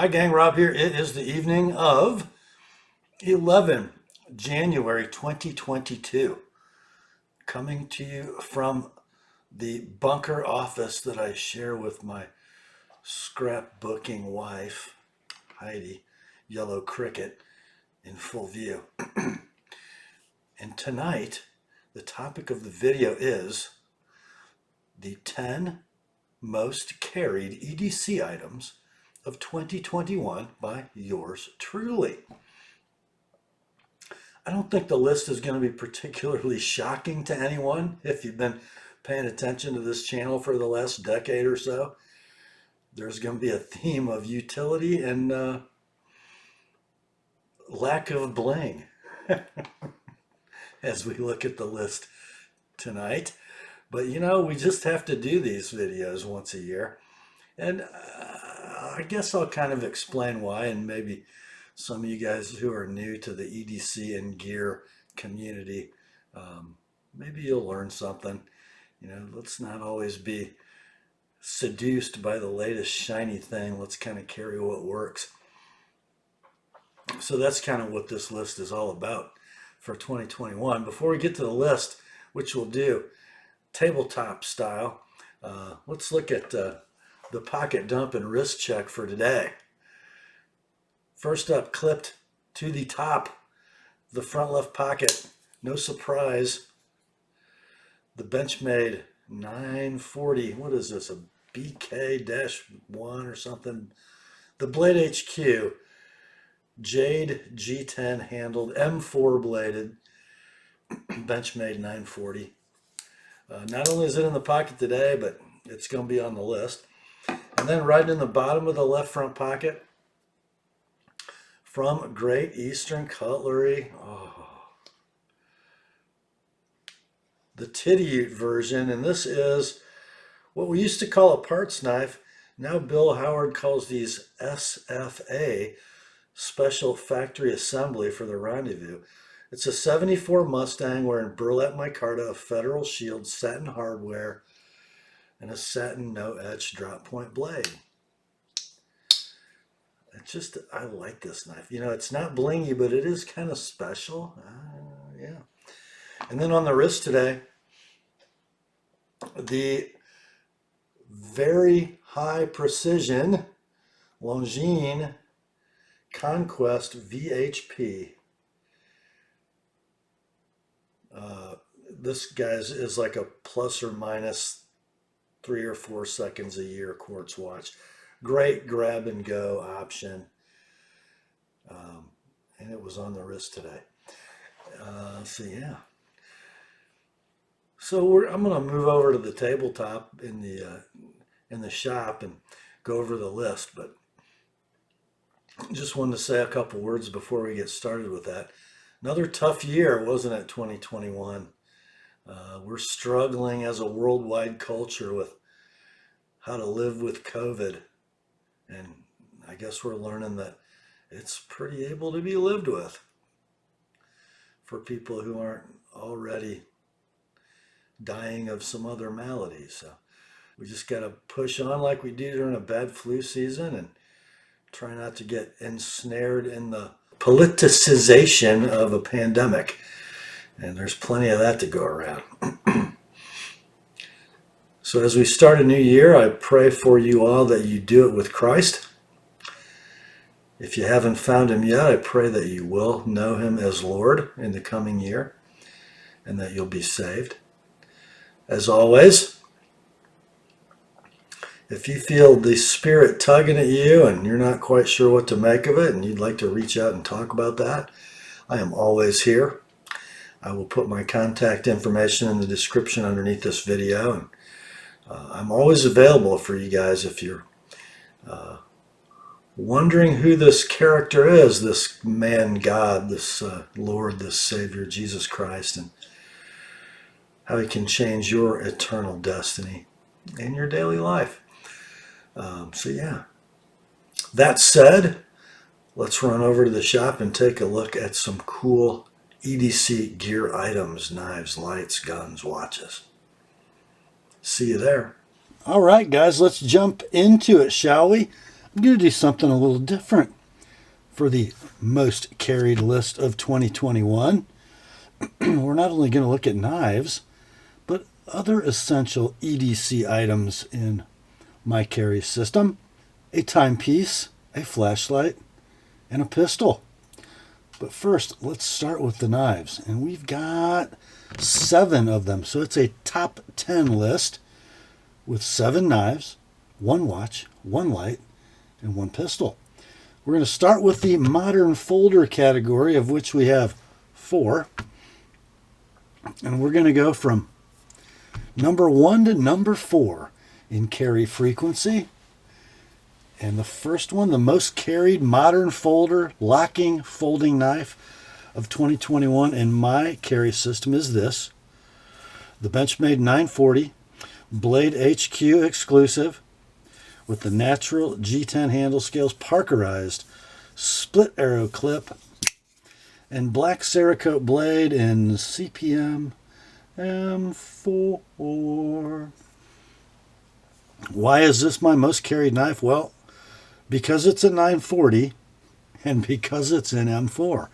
Hi gang, Rob here. It is the evening of 11 January 2022. Coming to you from the bunker office that I share with my scrapbooking wife, Heidi, Yellow Cricket, in full view. And tonight, the topic of the video is the 10 most carried EDC items of 2021 by yours truly. I don't think the list is going to be particularly shocking to anyone if you've been paying attention to this channel for the last decade or so. There's going to be a theme of utility and lack of bling as we look at the list tonight. But you know, we just have to do these videos once a year. And I guess I'll kind of explain why, and maybe some of you guys who are new to the EDC and gear community, maybe you'll learn something. You know, let's not always be seduced by the latest shiny thing. Let's kind of carry what works. So that's kind of what this list is all about for 2021. Before we get to the list, which we'll do tabletop style, let's look at the pocket dump and wrist check for today. First up, clipped to the top, the front left pocket, no surprise. The Benchmade 940, what is this, a BK-1 or something? The Blade HQ, Jade G10 handled, M4 bladed, Benchmade 940. Not only is it in the pocket today, but it's going to be on the list. And then right in the bottom of the left front pocket, from Great Eastern Cutlery, the Titty version, and this is what we used to call a parts knife. Now Bill Howard calls these SFA, Special Factory Assembly for the Rendezvous. It's a 74 Mustang wearing burlap micarta, a Federal Shield, satin hardware, and a satin no-etch drop point blade. I like this knife. You know, it's not blingy, but it is kind of special. Yeah. And then on the wrist today, the very high precision Longines Conquest VHP. This guy's is like a plus or minus 3 or 4 seconds a year quartz watch. Great grab and go option. And it was on the wrist today. So yeah. So I'm going to move over to the tabletop in the shop and go over the list. But just wanted to say a couple words before we get started with that. Another tough year, wasn't it, 2021? We're struggling as a worldwide culture with how to live with COVID. And I guess we're learning that it's pretty able to be lived with for people who aren't already dying of some other malady. So we just got to push on like we do during a bad flu season and try not to get ensnared in the politicization of a pandemic. And there's plenty of that to go around. So as we start a new year, I pray for you all that you do it with Christ. If you haven't found him yet, I pray that you will know him as Lord in the coming year and that you'll be saved. As always, if you feel the Spirit tugging at you and you're not quite sure what to make of it and you'd like to reach out and talk about that, I am always here. I will put my contact information in the description underneath this video, and I'm always available for you guys if you're wondering who this character is, this man God, this Lord, this Savior, Jesus Christ, and how he can change your eternal destiny in your daily life. So yeah, that said, let's run over to the shop and take a look at some cool EDC gear items, knives, lights, guns, watches. See you there. All right, guys, let's jump into it, shall we? I'm going to do something a little different for the most carried list of 2021. We're not only going to look at knives, but other essential EDC items in my carry system. A timepiece, a flashlight, and a pistol. But first, let's start with the knives. And we've got 7 of them. So it's a top 10 list with 7 knives, 1 watch, 1 light, and 1 pistol. We're going to start with the modern folder category, of which we have 4. And we're going to go from number 1 to number 4 in carry frequency. And the first one, the most carried modern folder locking folding knife of 2021 in my carry system is this. The Benchmade 940 Blade HQ exclusive with the natural G10 handle scales, parkerized split arrow clip, and black Cerakote blade in CPM M4. Why is this my most carried knife? Well, because it's a 940 and because it's in M4.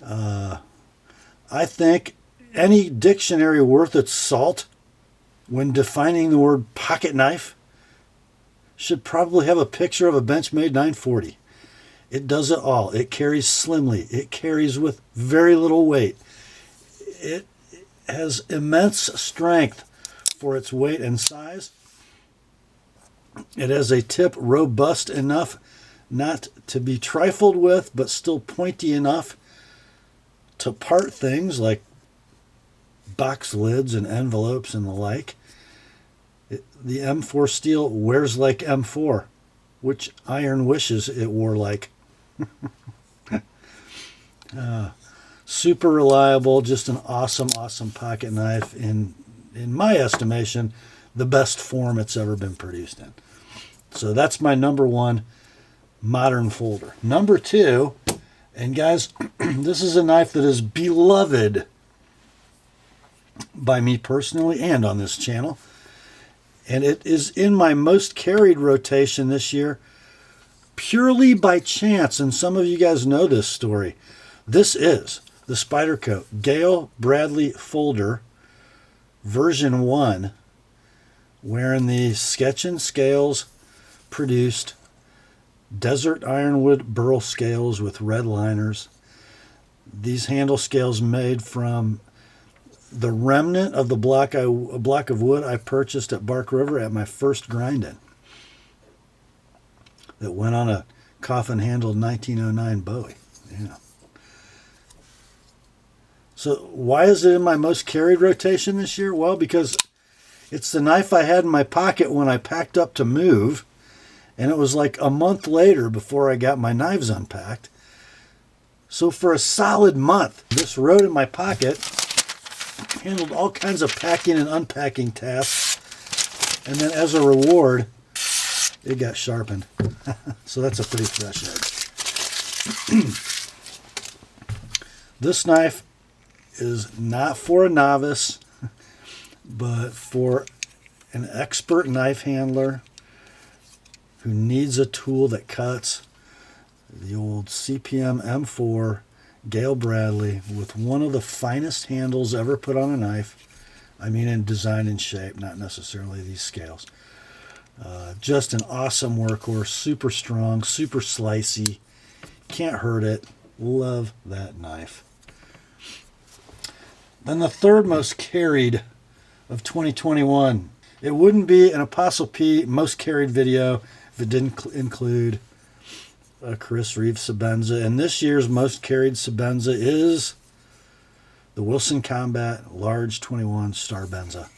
I think any dictionary worth its salt, when defining the word pocket knife, should probably have a picture of a Benchmade 940. It does it all. It carries slimly. It carries with very little weight. It has immense strength for its weight and size. It has a tip robust enough not to be trifled with, but still pointy enough to part things like box lids and envelopes and the like. The M4 steel wears like M4, which iron wishes it wore like. Super reliable, just an awesome pocket knife. In my estimation, the best form it's ever been produced in. So that's my number 1 modern folder. Number 2, and guys, this is a knife that is beloved by me personally and on this channel. And it is in my most carried rotation this year purely by chance. And some of you guys know this story. This is the Spyderco Gale Bradley Folder version 1, wherein the Sketch and Scales produced desert ironwood burl scales with red liners. These handle scales made from the remnant of the block of wood I purchased at Bark River at my first grinding. That went on a coffin-handled 1909 Bowie. Yeah. So why is it in my most carried rotation this year? Well, because it's the knife I had in my pocket when I packed up to move, and it was like a month later before I got my knives unpacked. So for a solid month, this rode in my pocket, handled all kinds of packing and unpacking tasks, and then as a reward, it got sharpened. So that's a pretty fresh edge. This knife is not for a novice, but for an expert knife handler who needs a tool that cuts. The old CPM M4 Gale Bradley with one of the finest handles ever put on a knife. I mean in design and shape, not necessarily these scales. Just an awesome workhorse, super strong, super slicey. Can't hurt it. Love that knife. Then the third most carried of 2021. It wouldn't be an Apostle P most carried video if it didn't include a Chris Reeve Sebenza. And this year's most carried Sebenza is the Wilson Combat Large 21 Starbenza.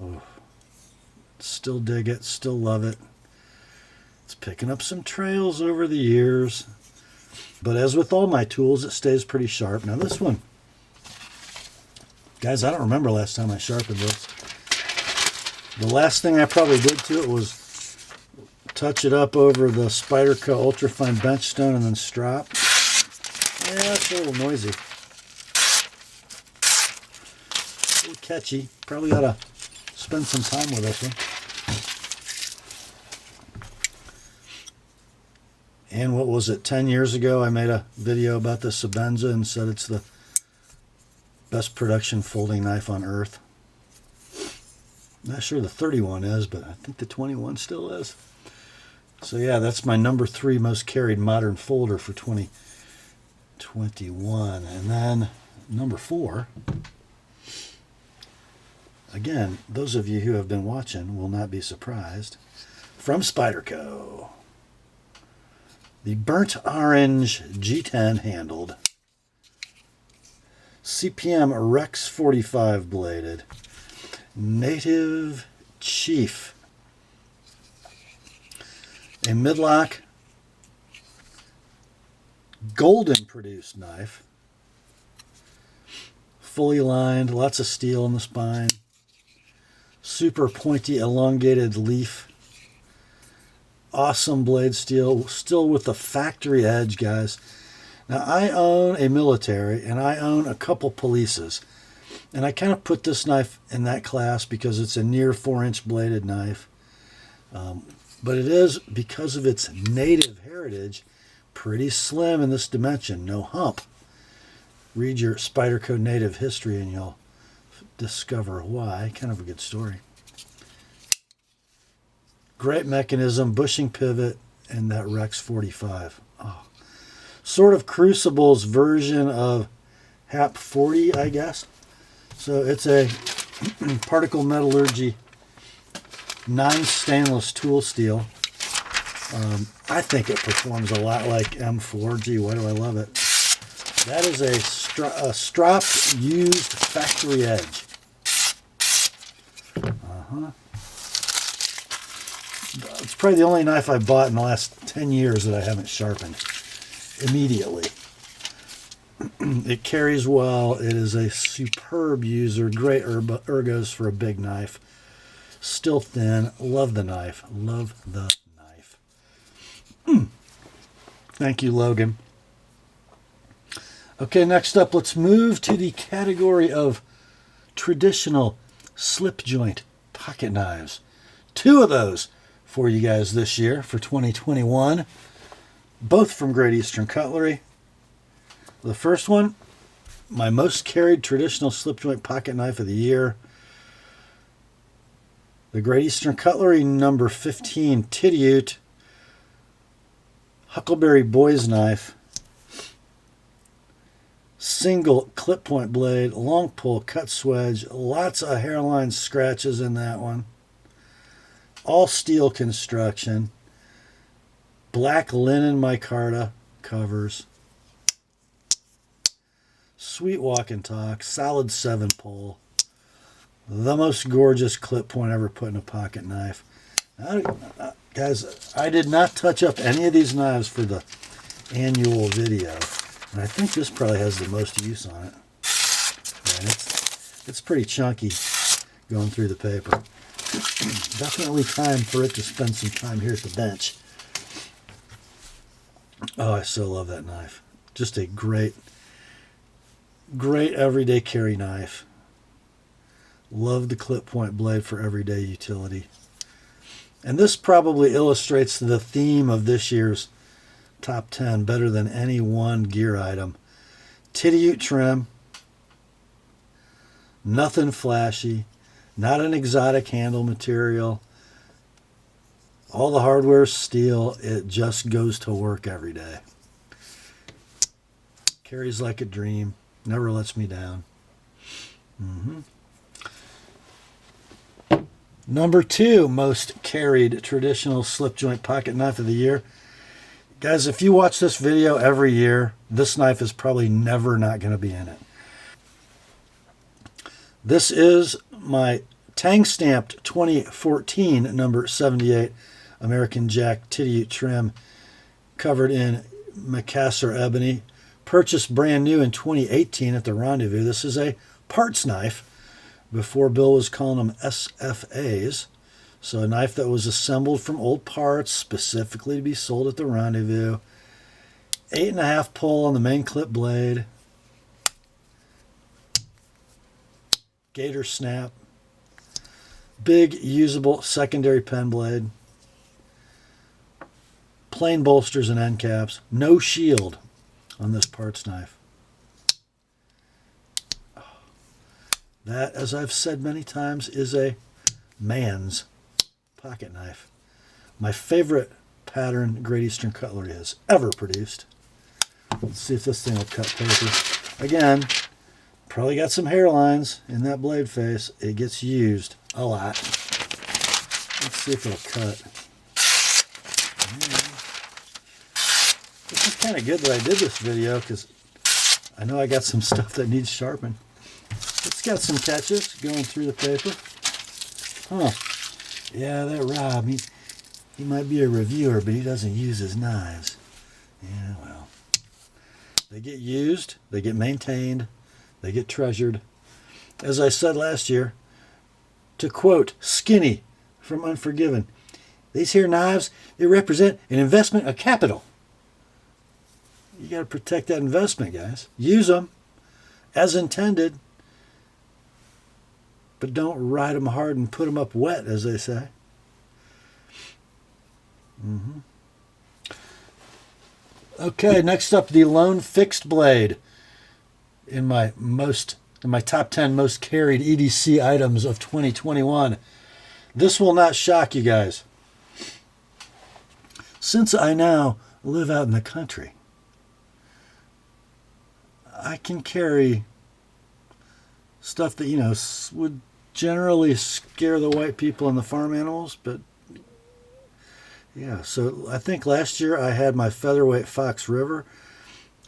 Oh, still dig it, still love it. It's picking up some trails over the years. But as with all my tools, it stays pretty sharp. Now this one, guys, I don't remember last time I sharpened this. The last thing I probably did to it was touch it up over the Spyderco Ultrafine Bench Stone and then strop. Yeah, it's a little noisy. A little catchy. Probably ought to spend some time with this one. And what was it, 10 years ago, I made a video about the Sebenza and said it's the best production folding knife on earth. Not sure the 31 is, but I think the 21 still is. So yeah, that's my number 3 most carried modern folder for 2021. And then number 4, again, those of you who have been watching will not be surprised, from Spyderco. The burnt orange G10 handled CPM Rex 45 bladed Native Chief, a midlock golden produced knife, fully lined, lots of steel in the spine, super pointy elongated leaf, awesome blade steel, still with the factory edge, guys. Now, I own a military and I own a couple polices, and I kind of put this knife in that class because it's a near 4-inch bladed knife. But it is, because of its native heritage, pretty slim in this dimension, no hump. Read your Spyderco native history and you'll discover why. Kind of a good story. Great mechanism, bushing pivot, and that Rex 45. Oh. Sort of Crucible's version of HAP 40, I guess. So it's a particle metallurgy 9 stainless tool steel. I think it performs a lot like M4. Gee, why do I love it? That is a stropped used factory edge. It's probably the only knife I bought in the last 10 years that I haven't sharpened immediately. It carries well. It is a superb user. Great ergos for a big knife. Still thin. Love the knife. Love the knife. Thank you, Logan. Okay, next up, let's move to the category of traditional slip joint pocket knives. 2 of those for you guys this year for 2021, both from Great Eastern Cutlery. The first one, my most carried traditional slip joint pocket knife of the year, the Great Eastern Cutlery number 15 Titty Huckleberry Boys Knife. Single clip point blade, long pull, cut swedge, lots of hairline scratches in that one. All steel construction, black linen micarta covers, sweet walk and talk, solid 7 pull, the most gorgeous clip point ever put in a pocket knife. Guys, I did not touch up any of these knives for the annual video, and I think this probably has the most use on it. And it's pretty chunky going through the paper. Definitely time for it to spend some time here at the bench. Oh, I so love that knife. Just a great everyday carry knife. Love the clip point blade for everyday utility. And this probably illustrates the theme of this year's top 10 better than any one gear item. Titty trim. Nothing flashy. Not an exotic handle material. All the hardware is steel. It just goes to work every day. Carries like a dream. Never lets me down. Number 2 most carried traditional slip joint pocket knife of the year. Guys, if you watch this video every year, this knife is probably never not going to be in it. This is my Tang stamped 2014 number 78 American Jack Titty trim, covered in Macassar ebony. Purchased brand new in 2018 at the Rendezvous. This is a parts knife. Before Bill was calling them SFAs. So a knife that was assembled from old parts specifically to be sold at the Rendezvous. 8.5 pull on the main clip blade. Gator snap. Big usable secondary pen blade. plain bolsters and end caps. No shield on this parts knife. That, as I've said many times, is a man's pocket knife. My favorite pattern Great Eastern Cutlery has ever produced. Let's see if this thing will cut paper. Again, probably got some hairlines in that blade face. It gets used a lot. Let's see if it'll cut. This is kind of good that I did this video because I know I got some stuff that needs sharpened. It's got some catches going through the paper. Huh. Yeah, that Rob, he might be a reviewer, but he doesn't use his knives. Yeah, well. They get used, they get maintained, they get treasured. As I said last year, to quote Skinny from Unforgiven, these here knives, they represent an investment of capital. You got to protect that investment, guys. Use them as intended, but don't ride them hard and put them up wet, as they say. Okay, next up, the Lone Fixed Blade. In my top 10 most carried EDC items of 2021. This will not shock you guys. Since I now live out in the country, I can carry stuff that, would generally scare the white people and the farm animals, but yeah, so I think last year I had my featherweight Fox River,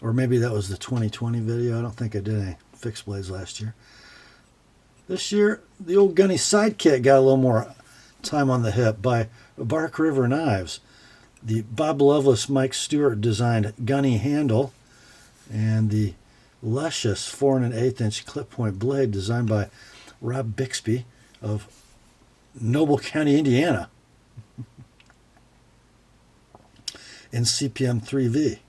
or maybe that was the 2020 video. I don't think I did any fixed blades last year. This year, the old Gunny Sidekick got a little more time on the hip by Bark River Knives. The Bob Loveless Mike Stewart designed gunny handle and the luscious 4 1/8 inch clip point blade designed by Rob Bixby of Noble County, Indiana in CPM 3V.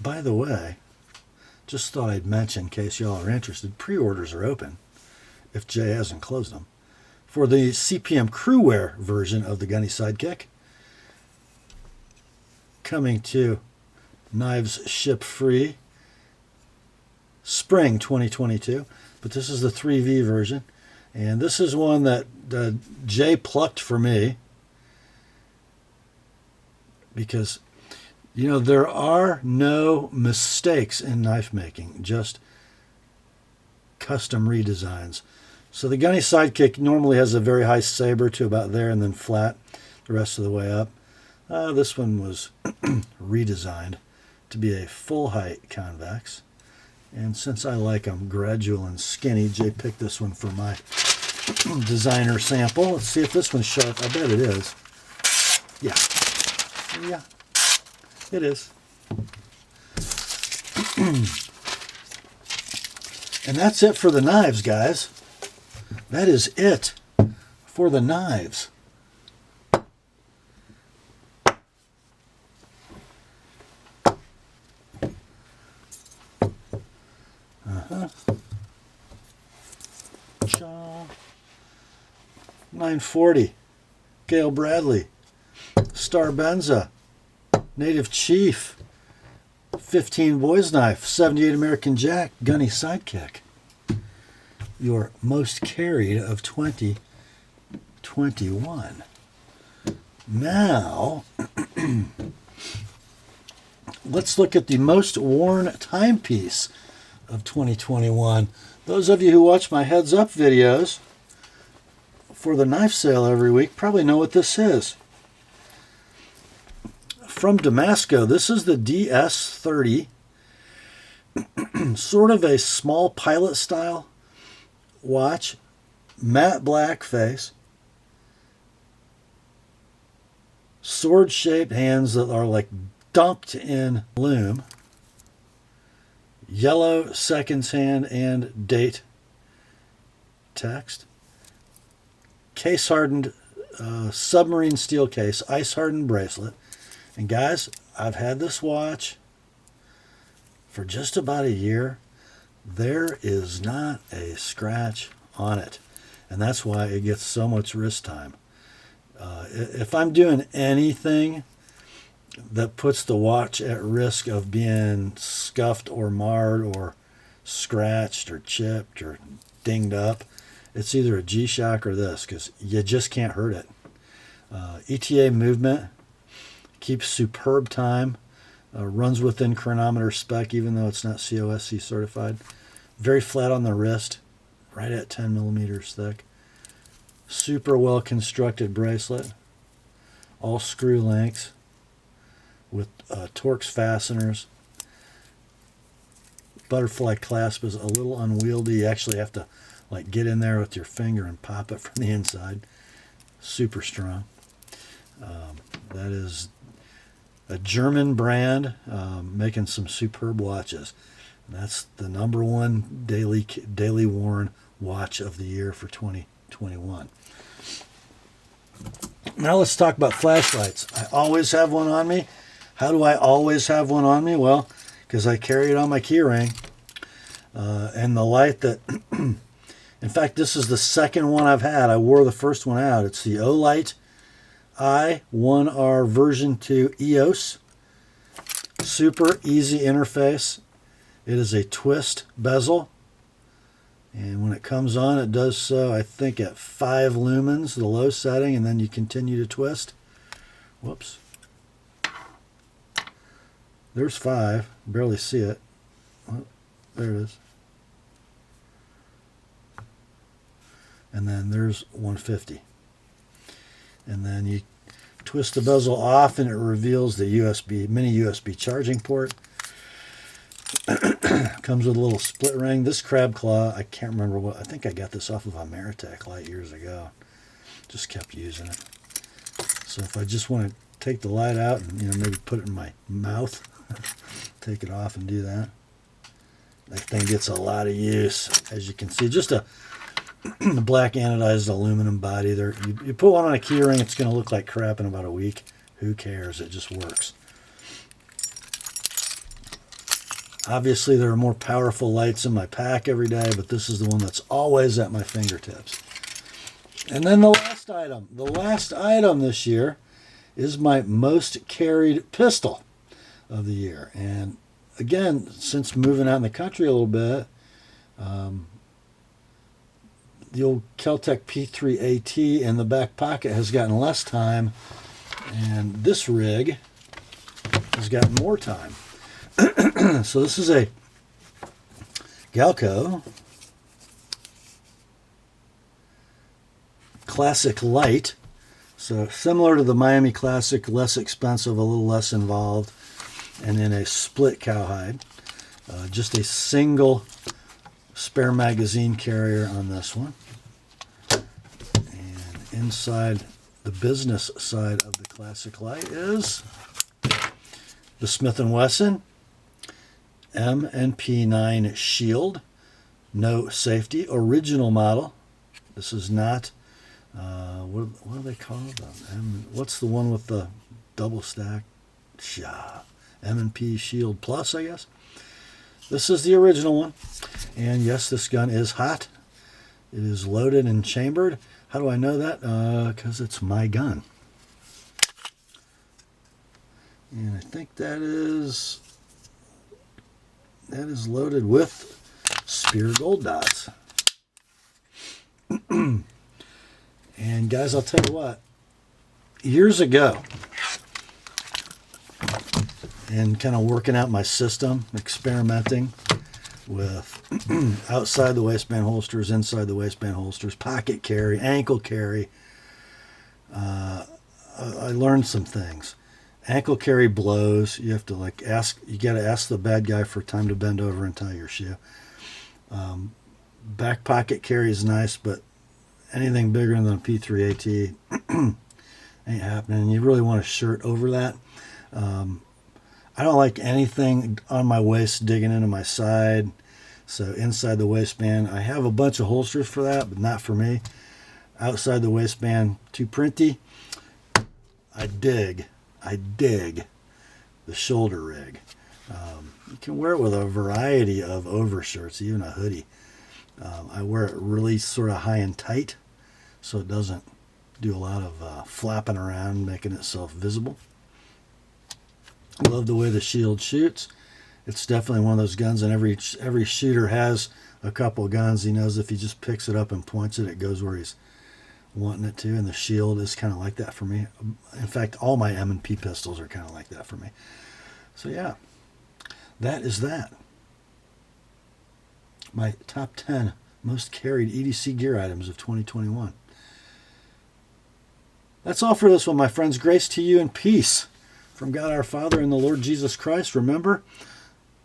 By the way, just thought I'd mention, in case y'all are interested, pre-orders are open, if Jay hasn't closed them, for the CPM Crewwear version of the Gunny Sidekick, coming to Knives Ship Free spring 2022. But this is the 3V version, and this is one that Jay plucked for me because there are no mistakes in knife making, just custom redesigns. So the Gunny Sidekick normally has a very high saber to about there and then flat the rest of the way up. This one was redesigned to be a full height convex. And since I like them gradual and skinny, Jay picked this one for my designer sample. Let's see if this one's sharp. I bet it is. Yeah. Yeah. It is. And that's it for the knives, guys. That is it for the knives. Shaw. 940. Gail Bradley. Sebenza. Native Chief, 15 Boys Knife, 78 American Jack, Gunny Sidekick. Your most carried of 2021. Now, let's look at the most worn timepiece of 2021. Those of you who watch my heads up videos for the knife sale every week probably know what this is. From Damasco, this is the DS30, sort of a small pilot style watch, matte black face, sword shaped hands that are like dunked in lume, yellow seconds hand and date text, case hardened submarine steel case, ice hardened bracelet. And guys, I've had this watch for just about a year. There is not a scratch on it. And that's why it gets so much wrist time. If I'm doing anything that puts the watch at risk of being scuffed or marred or scratched or chipped or dinged up, it's either a G-Shock or this, because you just can't hurt it. ETA movement, keeps superb time, runs within chronometer spec even though it's not COSC certified. Very flat on the wrist, right at 10 millimeters thick. Super well constructed bracelet, all screw lengths with Torx fasteners. Butterfly clasp is a little unwieldy. You actually have to like get in there with your finger and pop it from the inside. Super strong. That is a German brand making some superb watches. And that's the #1 daily worn watch of the year for 2021. Now let's talk about flashlights. I always have one on me. How do I always have one on me? Well, because I carry it on my key ring. And the light that, in fact, this is the second one I've had. I wore the first one out. It's the Olight I1R version 2 EOS. Super easy interface. It is a twist bezel. And when it comes on, it does so, I think, at 5 lumens, the low setting, and then you continue to twist. Whoops. There's 5. Barely see it. Oh, there it is. And then there's 150. And then you twist the bezel off and it reveals the mini USB charging port. Comes with a little split ring. This crab claw, I can't remember what, I think I got this off of a Ameritech light years ago. Just kept using it. So if I just want to take the light out and maybe put it in my mouth, take it off and do that. That thing gets a lot of use, as you can see. Just a black anodized aluminum body. There, you put one on a key ring, it's going to look like crap in about a week. Who cares? It just works. Obviously, there are more powerful lights in my pack every day, but this is the one that's always at my fingertips. And then the last item. The last item this year is my most carried pistol of the year. And again, since moving out in the country a little bit, the old Kel-Tec P3AT in the back pocket has gotten less time, and this rig has gotten more time. So this is a Galco Classic Light. So similar to the Miami Classic, less expensive, a little less involved, and in a split cowhide. Just a single spare magazine carrier on this one. And inside the business side of the Classic Light is the Smith & Wesson M&P9 Shield, no safety, original model. This is not, what do they call it? What's the one with the double stack? M&P Shield Plus, I guess. This is the original one. And yes, this gun is hot. It is loaded and chambered. How do I know that? Because it's my gun. And I think that is loaded with Spear Gold Dots. And guys, I'll tell you what, years ago, and kind of working out my system, experimenting with outside the waistband holsters, inside the waistband holsters, pocket carry, ankle carry, I learned some things. Ankle carry blows. You have to you got to ask the bad guy for time to bend over and tie your shoe. Back pocket carry is nice, but anything bigger than a P3AT ain't happening. You really want a shirt over that. I don't like anything on my waist digging into my side. So inside the waistband, I have a bunch of holsters for that, but not for me. Outside the waistband, too printy. I dig the shoulder rig. You can wear it with a variety of overshirts, even a hoodie. I wear it really sort of high and tight, so it doesn't Do a lot of flapping around, making itself visible. Love the way the shield shoots. It's definitely one of those guns, and every shooter has a couple of guns. He knows if he just picks it up and points it, it goes where he's wanting it to, and the shield is kind of like that for me. In fact, all my M&P pistols are kind of like that for me. So yeah, that is that. My top 10 most carried EDC gear items of 2021. That's all for this one, my friends. Grace to you and peace from God our Father and the Lord Jesus Christ. Remember,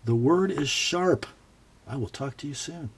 the word is sharp. I will talk to you soon.